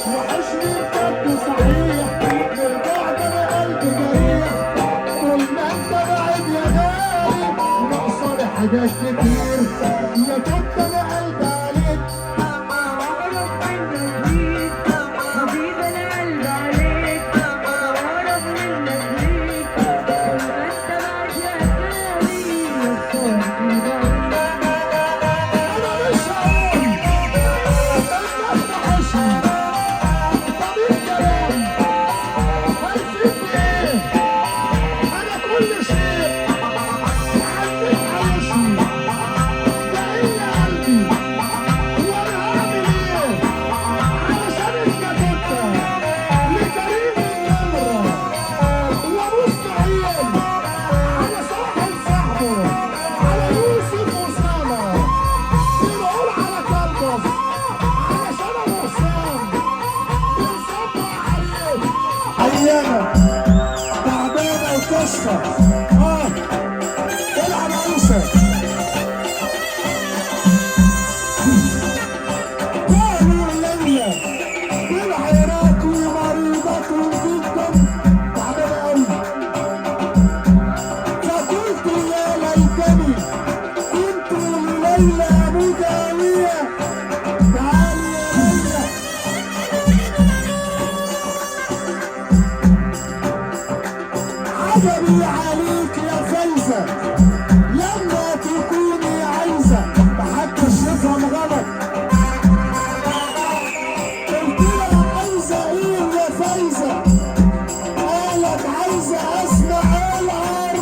وحشني بجد صحيح، للبعد انا قلبي جريح، طول ما انت بعيد يا غالي ناقصاني حاجات كتير، يا كنت انا قلبي عليك أقرب منك ليك حبيبي أنا قلبي عليك، أقرب منك ليك طول ما أنت بعيد يا غالي ناقصاني حاجات انا مش هقول انت وحشني، طب الكلام هيفيد ايه؟ انا كل شيء عندك عايشني، ده الا قلبي وانا هعمل ايه؟ علشان انت لكريم النمرة ومستعين على صاحب صاحبه على يوسف أسامة، بنقول على كربس علشان ابو حسام بنصبح عليه. عيانة تعبانة وكشفة العب عروسة قالوا ليلى بالعراق ومريضة جدا تعبانة أوي، فقلت يا ليتني كنت ليلى مداوية، تعالي يا ليلى عجبي عليك يا فايزة لما تكوني عايزة، محدش يفهم غلط، قلت لها عايزة ايه يا فايزة؟ قالت عايزة اسمع الأرواح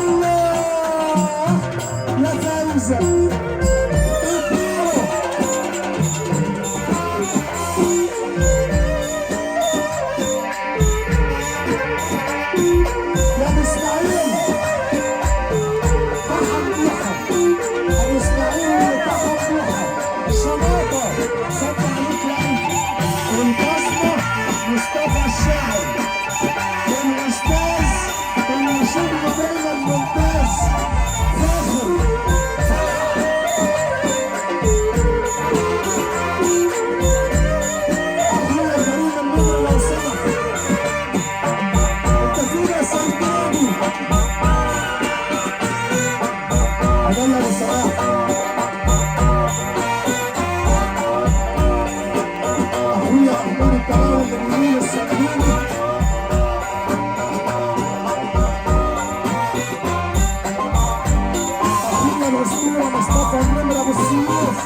يا فايزة. اديله يا ابو اسماعيل تحت ضحى، ابو اسماعيل تحت ضحى شماطة صب عليك يا قلبي، والبصمة مصطفى الشاعر، والاستاذ اللي شغله دايما ممتاز فاخر اخويا كريم النمر لو سمحت انت فين يا سلطاني؟ عدالة ابو صلاح اخويا احمد التعاون الجميل السكيني، اخويا الاسطوره مصطفى النمر ابو السيوف.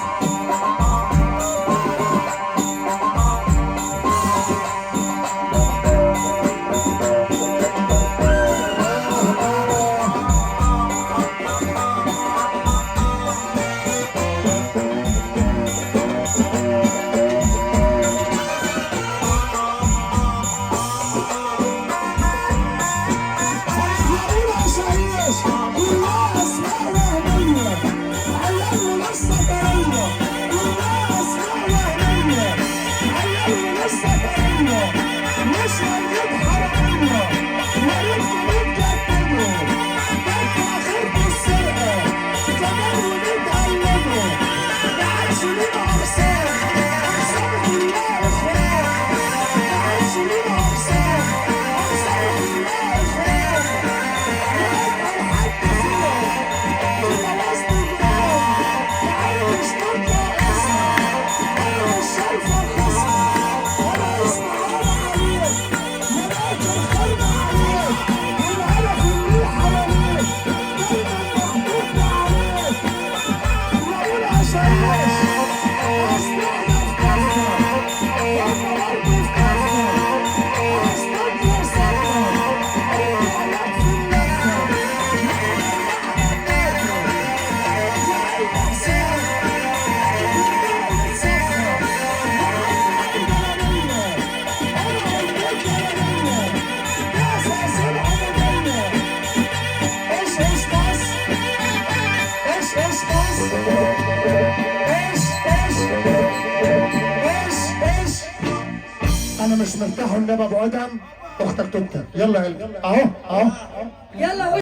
انا مش مرتاح والنبي ابو ادم اختك توته، يلا يا قلبي اهو اهو يلا